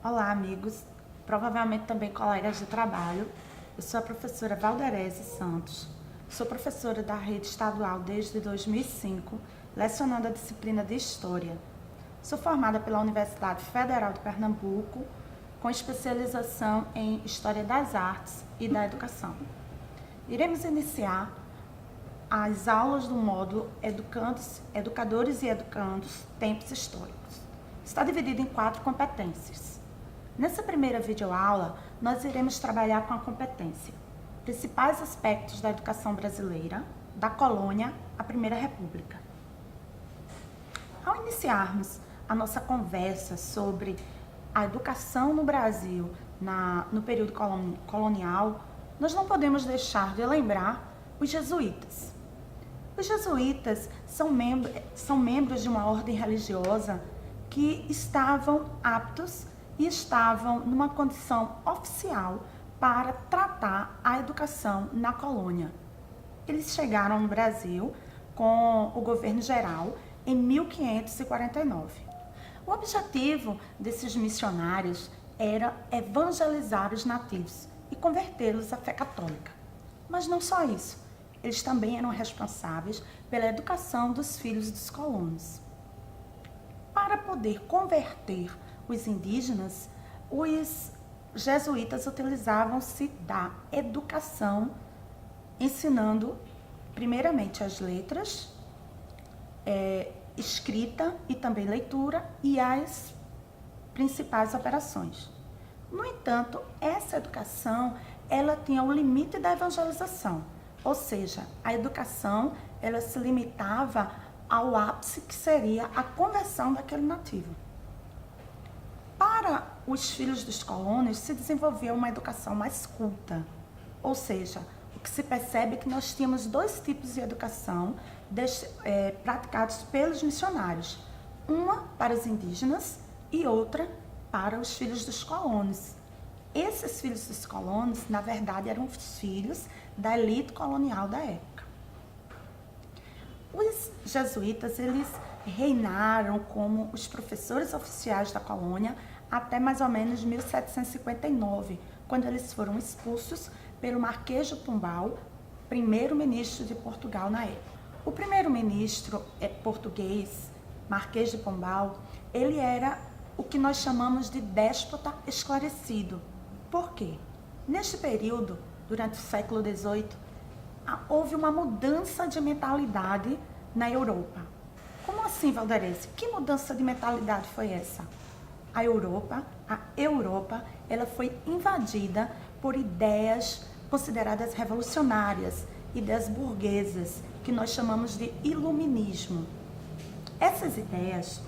Olá, amigos, provavelmente também colegas de trabalho. Eu sou a professora Valderese Santos, sou professora da rede estadual desde 2005, lecionando a disciplina de História. Sou formada pela Universidade Federal de Pernambuco, com especialização em História das Artes e da Educação. Iremos iniciar as aulas do módulo Educadores e Educandos, Tempos Históricos. Está dividido em 4 competências. Nessa primeira videoaula, nós iremos trabalhar com a competência principais aspectos da educação brasileira, da colônia à Primeira República. Ao iniciarmos a nossa conversa sobre a educação no Brasil no período colonial, nós não podemos deixar de lembrar os jesuítas. Os jesuítas são membros de uma ordem religiosa que estavam aptos e estavam numa condição oficial para tratar a educação na colônia. Eles chegaram no Brasil com o governo geral em 1549. O objetivo desses missionários era evangelizar os nativos e convertê-los à fé católica. Mas não só isso, eles também eram responsáveis pela educação dos filhos dos colonos. Para poder converter os indígenas, os jesuítas utilizavam-se da educação, ensinando primeiramente as letras, escrita e também leitura e as principais operações. No entanto, essa educação, ela tinha o limite da evangelização, ou seja, a educação, ela se limitava ao ápice que seria a conversão daquele nativo. Para os filhos dos colonos se desenvolveu uma educação mais culta, ou seja, o que se percebe é que nós tínhamos 2 tipos de educação praticados pelos missionários, uma para os indígenas e outra para os filhos dos colonos. Esses filhos dos colonos, na verdade, eram os filhos da elite colonial da época. Os jesuítas, eles reinaram como os professores oficiais da colônia até mais ou menos 1759, quando eles foram expulsos pelo Marquês de Pombal, primeiro-ministro de Portugal na época. O primeiro-ministro português, Marquês de Pombal, ele era o que nós chamamos de déspota esclarecido. Por quê? Neste período, durante o século XVIII, houve uma mudança de mentalidade na Europa. Como assim, Valderese? Que mudança de mentalidade foi essa? A Europa, ela foi invadida por ideias consideradas revolucionárias, ideias burguesas, que nós chamamos de iluminismo. Essas ideias,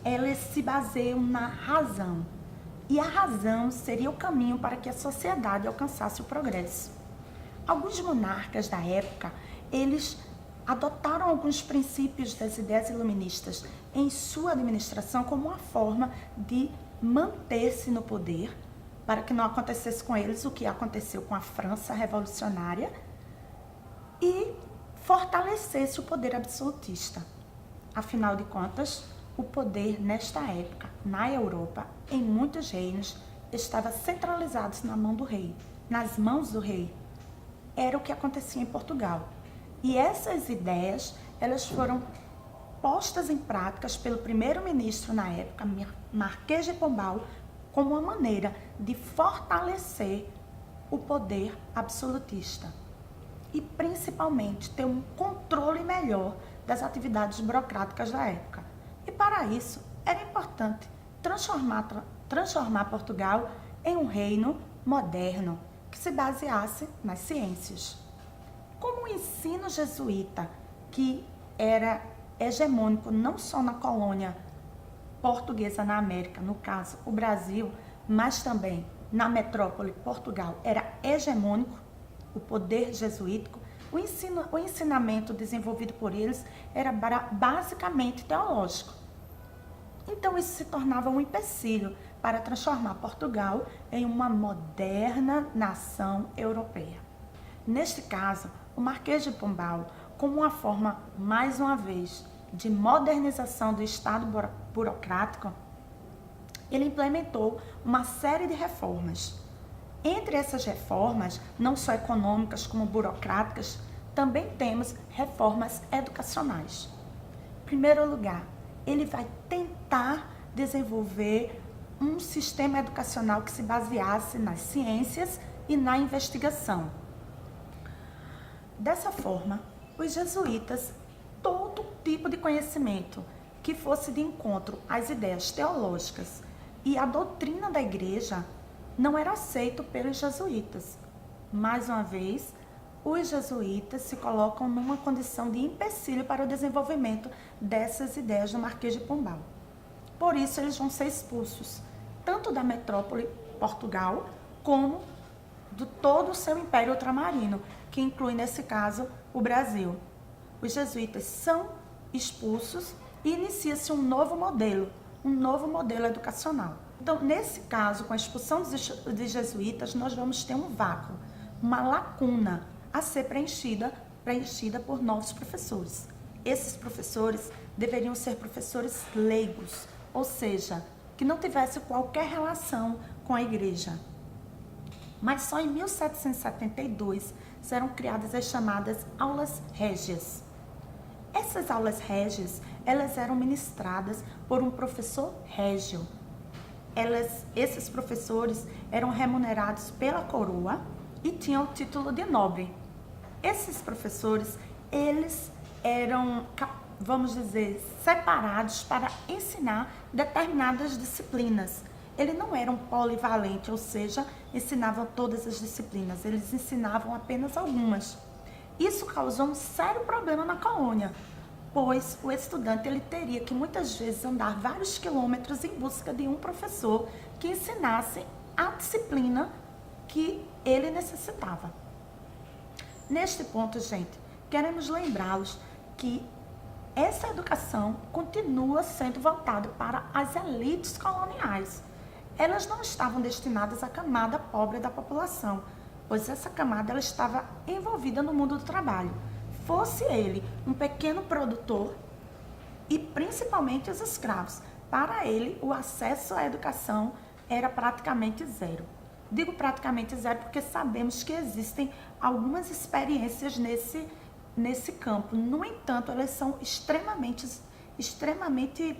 elas se baseiam na razão, e a razão seria o caminho para que a sociedade alcançasse o progresso. Alguns monarcas da época, eles adotaram alguns princípios das ideias iluministas em sua administração como uma forma de manter-se no poder, para que não acontecesse com eles o que aconteceu com a França revolucionária e fortalecesse o poder absolutista. Afinal de contas, o poder nesta época, na Europa, em muitos reinos, estava centralizado nas mãos do rei. Era o que acontecia em Portugal. E essas ideias, elas foram postas em práticas pelo primeiro-ministro na época, Marquês de Pombal, como uma maneira de fortalecer o poder absolutista e principalmente ter um controle melhor das burocráticas da época. E para isso, era importante transformar Portugal em um reino moderno que se baseasse nas ciências. Como o ensino jesuíta, que era hegemônico não só na colônia portuguesa na América, no caso o Brasil, mas também na metrópole Portugal, era hegemônico, o poder jesuítico, o ensinamento desenvolvido por eles era basicamente teológico. Então isso se tornava um empecilho para transformar Portugal em uma moderna nação europeia. Neste caso, o Marquês de Pombal, como uma forma, mais uma vez, de modernização do Estado burocrático, ele implementou uma série de reformas. Entre essas reformas, não só econômicas como burocráticas, também temos reformas educacionais. Em primeiro lugar, ele vai tentar desenvolver um sistema educacional que se baseasse nas ciências e na investigação. Dessa forma, os jesuítas, todo tipo de conhecimento que fosse de encontro às ideias teológicas e à doutrina da igreja, não era aceito pelos jesuítas. Mais uma vez, os jesuítas se colocam numa condição de empecilho para o desenvolvimento dessas ideias do Marquês de Pombal. Por isso, eles vão ser expulsos, tanto da metrópole Portugal, como de todo o seu império ultramarino, que inclui, nesse caso, o Brasil. Os jesuítas são expulsos e inicia-se um novo modelo educacional. Então, nesse caso, com a expulsão dos jesuítas, nós vamos ter um vácuo, uma lacuna a ser preenchida por novos professores. Esses professores deveriam ser professores leigos, ou seja, que não tivessem qualquer relação com a igreja. Mas só em 1772 serão criadas as chamadas aulas régias. Essas aulas régias, elas eram ministradas por um professor régio. Esses professores eram remunerados pela coroa e tinham o título de nobre. Esses professores, eles eram, vamos dizer, separados para ensinar determinadas disciplinas. Eles não eram polivalentes, ou seja, ensinavam todas as disciplinas, eles ensinavam apenas algumas. Isso causou um sério problema na colônia, pois o estudante ele teria que muitas vezes andar vários quilômetros em busca de um professor que ensinasse a disciplina que ele necessitava. Neste ponto, gente, queremos lembrá-los que essa educação continua sendo voltada para as elites coloniais. Elas não estavam destinadas à camada pobre da população, pois essa camada ela estava envolvida no mundo do trabalho. Fosse ele um pequeno produtor e principalmente os escravos. Para ele, o acesso à educação era praticamente zero. Digo praticamente zero porque sabemos que existem algumas experiências nesse campo. No entanto, elas são extremamente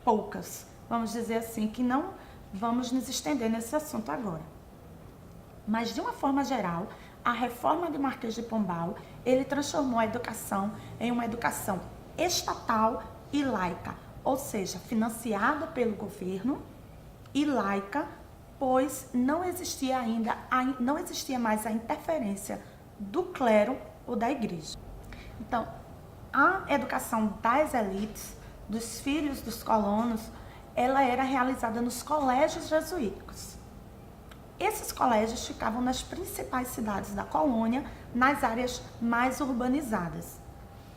poucas, vamos dizer assim, que não vamos nos estender nesse assunto agora. Mas, de uma forma geral, a reforma de Marquês de Pombal, ele transformou a educação em uma educação estatal e laica, ou seja, financiada pelo governo e laica, pois não existia mais a interferência do clero ou da igreja. Então, a educação das elites, dos filhos dos colonos, ela era realizada nos colégios jesuíticos. Esses colégios ficavam nas principais cidades da colônia, nas áreas mais urbanizadas.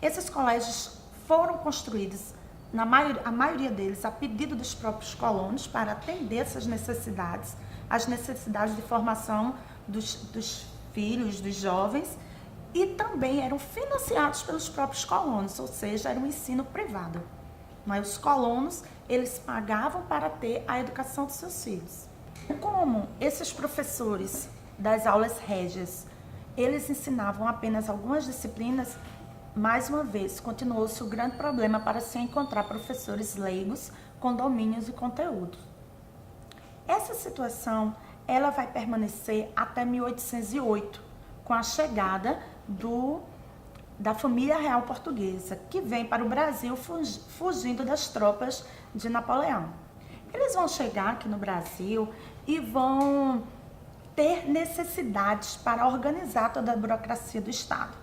Esses colégios foram construídos, a maioria deles, a pedido dos próprios colonos, para atender essas necessidades, as necessidades de formação dos filhos, dos jovens, e também eram financiados pelos próprios colonos, ou seja, era um ensino privado. Mas os colonos, eles pagavam para ter a educação dos seus filhos. Como esses professores das aulas régias, eles ensinavam apenas algumas disciplinas, mais uma vez, continuou-se o grande problema para se encontrar professores leigos com domínios e conteúdos. Essa situação, ela vai permanecer até 1808, com a chegada da família real portuguesa, que vem para o Brasil fugindo das tropas de Napoleão. Eles vão chegar aqui no Brasil e vão ter necessidades para organizar toda a burocracia do Estado.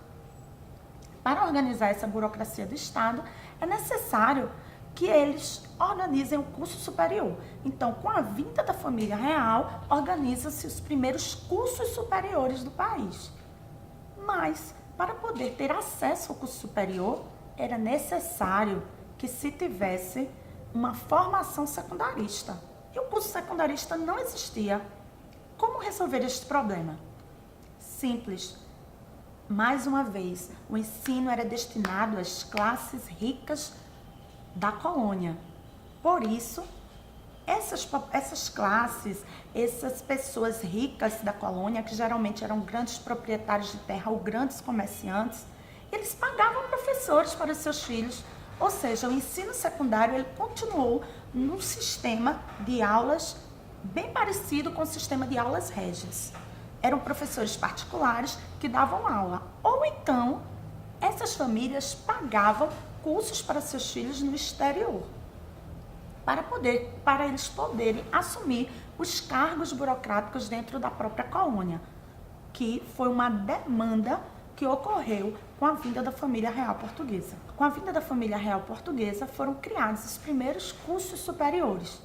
Para organizar essa burocracia do Estado, é necessário que eles organizem o curso superior. Então, com a vinda da família real, organizam-se os primeiros cursos superiores do país. Mas, para poder ter acesso ao curso superior, era necessário que se tivesse uma formação secundarista. E o curso secundarista não existia. Como resolver este problema? Simples. Mais uma vez, o ensino era destinado às classes ricas da colônia. Por isso, essas classes, essas pessoas ricas da colônia, que geralmente eram grandes proprietários de terra ou grandes comerciantes, eles pagavam professores para os seus filhos. Ou seja, o ensino secundário ele continuou num sistema de aulas bem parecido com o sistema de aulas régias. Eram professores particulares que davam aula. Ou então, essas famílias pagavam cursos para seus filhos no exterior, para eles poderem assumir os cargos burocráticos dentro da própria colônia, que foi uma demanda que ocorreu com a vinda da família real portuguesa. Com a vinda da família real portuguesa foram criados os primeiros cursos superiores.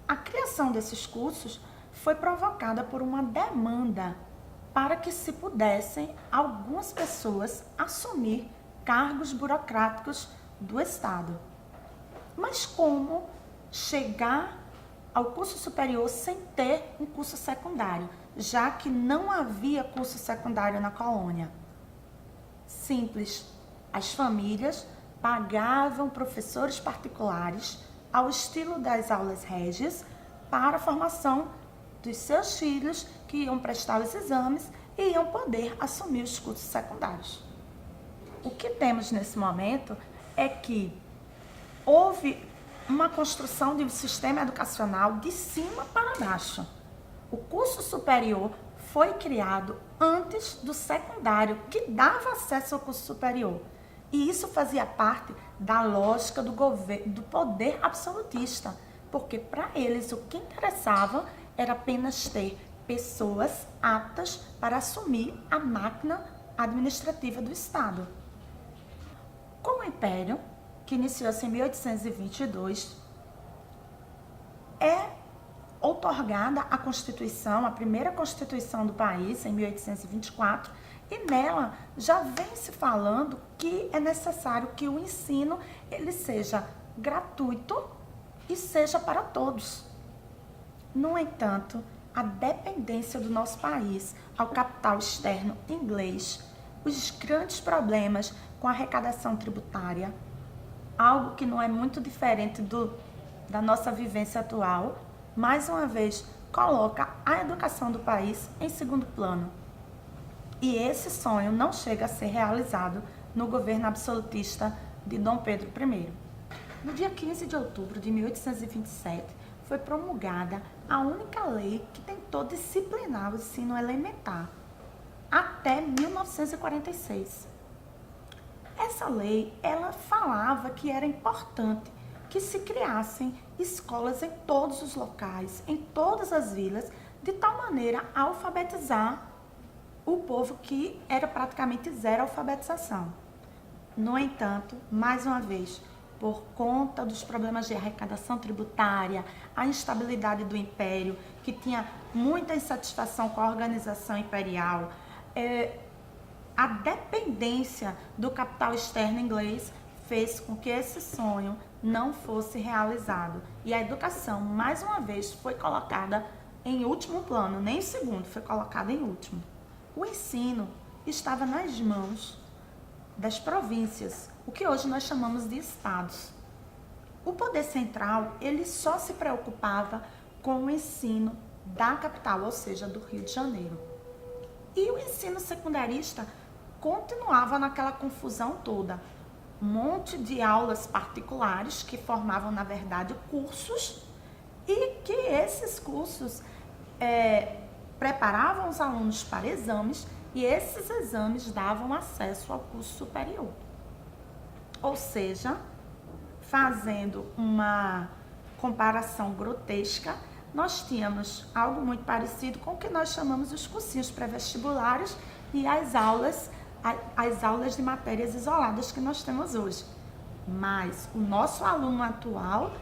A criação desses cursos foi provocada por uma demanda para que se pudessem algumas pessoas assumir cargos burocráticos do Estado. Mas como chegar ao curso superior sem ter um curso secundário, já que não havia curso secundário na colônia? Simples, as famílias pagavam professores particulares ao estilo das aulas régias para a formação dos seus filhos que iam prestar os exames e iam poder assumir os cursos secundários. O que temos nesse momento é que houve uma construção de um sistema educacional de cima para baixo. O curso superior foi criado antes do secundário, que dava acesso ao curso superior. E isso fazia parte da lógica do poder absolutista, porque para eles o que interessava era apenas ter pessoas aptas para assumir a máquina administrativa do Estado. Com o Império, que iniciou-se em 1822, é outorgada a Constituição, a primeira Constituição do país, em 1824, e nela já vem se falando que é necessário que o ensino ele seja gratuito e seja para todos. No entanto, a dependência do nosso país ao capital externo inglês, os grandes problemas com a arrecadação tributária, algo que não é muito diferente da nossa vivência atual, mais uma vez coloca a educação do país em segundo plano. E esse sonho não chega a ser realizado no governo absolutista de Dom Pedro I. No dia 15 de outubro de 1827, foi promulgada a única lei que tentou disciplinar o ensino elementar, até 1946. Essa lei, ela falava que era importante que se criassem escolas em todos os locais, em todas as vilas, de tal maneira a alfabetizar o povo que era praticamente zero alfabetização. No entanto, mais uma vez, por conta dos problemas de arrecadação tributária, a instabilidade do Império, que tinha muita insatisfação com a organização imperial, a dependência do capital externo inglês fez com que esse sonho não fosse realizado. E a educação, mais uma vez, foi colocada em último plano, nem em segundo, foi colocada em último. O ensino estava nas mãos das províncias, o que hoje nós chamamos de estados. O poder central, ele só se preocupava com o ensino da capital, ou seja, do Rio de Janeiro. E o ensino secundarista continuava naquela confusão toda. Um monte de aulas particulares que formavam, na verdade, cursos, e que esses cursos preparavam os alunos para exames, e esses exames davam acesso ao curso superior. Ou seja, fazendo uma comparação grotesca, nós tínhamos algo muito parecido com o que nós chamamos os cursinhos pré-vestibulares e as aulas de matérias isoladas que nós temos hoje. Mas o nosso aluno atual,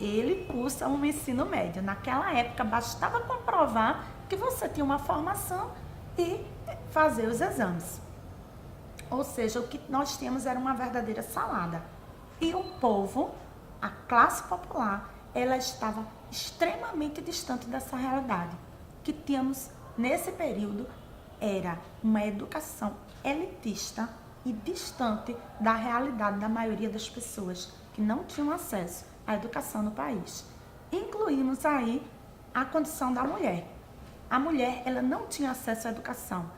ele cursa um ensino médio. Naquela época, bastava comprovar que você tinha uma formação e fazer os exames. Ou seja, o que nós tínhamos era uma verdadeira salada. E o povo, a classe popular, ela estava extremamente distante dessa realidade. O que tínhamos nesse período era uma educação elitista e distante da realidade da maioria das pessoas que não tinham acesso à educação no país. incluímos aí a condição da mulher. A mulher, ela não tinha acesso à educação,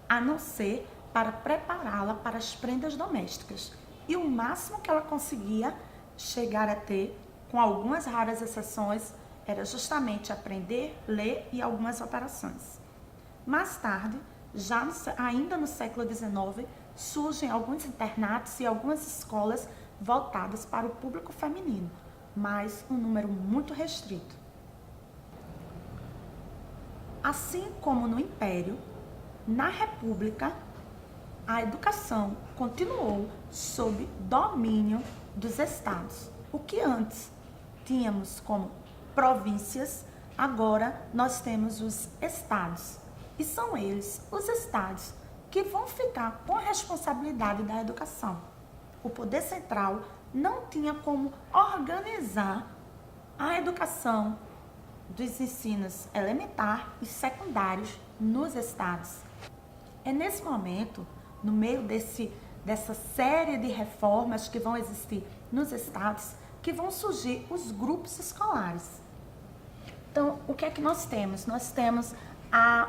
a não ser para prepará-la para as prendas domésticas. E o máximo que ela conseguia chegar a ter, com algumas raras exceções, era justamente aprender, ler e algumas operações. Mais tarde, ainda no século XIX, surgem alguns internatos e algumas escolas voltadas para o público feminino, mas um número muito restrito. Assim como no Império, na República, a educação continuou sob domínio dos estados. O que antes tínhamos como províncias, agora nós temos os estados. E são eles, os estados, que vão ficar com a responsabilidade da educação. O poder central não tinha como organizar a educação dos ensinos elementar e secundários nos estados. É nesse momento, no meio dessa série de reformas que vão existir nos estados, que vão surgir os grupos escolares. Então, o que é que nós temos? Nós temos a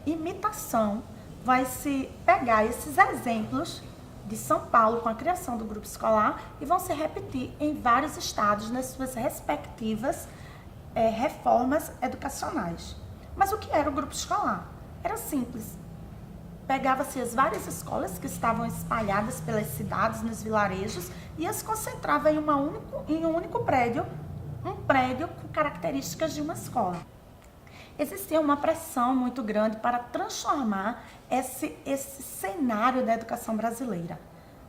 imitação, vai se pegar esses exemplos de São Paulo com a criação do grupo escolar e vão se repetir em vários estados nas suas respectivas reformas educacionais. Mas o que era o grupo escolar? Era simples. Pegava-se as várias escolas que estavam espalhadas pelas cidades, nos vilarejos, e as concentrava em um único prédio, um prédio com características de uma escola. Existia uma pressão muito grande para transformar esse cenário da educação brasileira.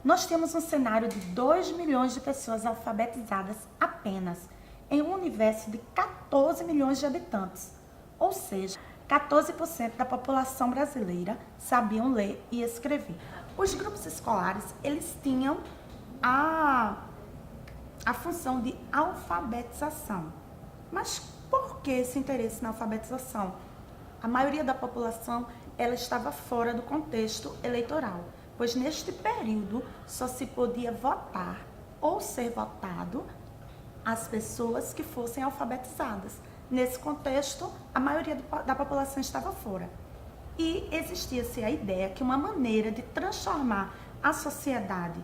Nós temos um cenário de 2 milhões de pessoas alfabetizadas apenas, em um universo de 14 milhões de habitantes, ou seja, 14% da população brasileira sabiam ler e escrever. Os grupos escolares, eles tinham a função de alfabetização. Mas por que esse interesse na alfabetização? A maioria da população, ela estava fora do contexto eleitoral, pois neste período só se podia votar ou ser votado as pessoas que fossem alfabetizadas. Nesse contexto, a maioria da população estava fora. E existia-se a ideia que uma maneira de transformar a sociedade,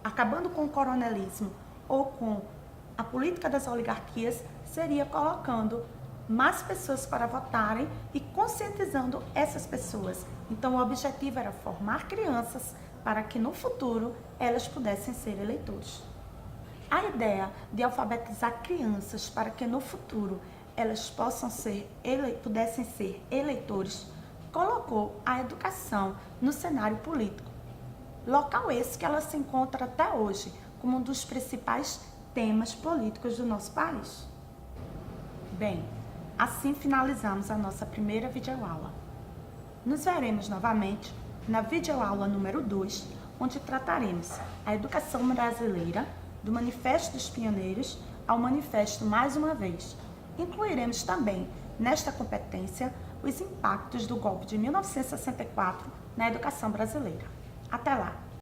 acabando com o coronelismo ou com a política das oligarquias, seria colocando mais pessoas para votarem e conscientizando essas pessoas. Então, o objetivo era formar crianças para que no futuro elas pudessem ser eleitores. A ideia de alfabetizar crianças para que no futuro elas pudessem ser eleitores colocou a educação no cenário político. Local esse que ela se encontra até hoje como um dos principais temas políticos do nosso país. Bem, assim finalizamos a nossa primeira videoaula. Nos veremos novamente na videoaula número 2, onde trataremos a educação brasileira, do Manifesto dos Pioneiros ao Manifesto Mais Uma Vez. Incluiremos também, nesta competência, os impactos do golpe de 1964 na educação brasileira. Até lá!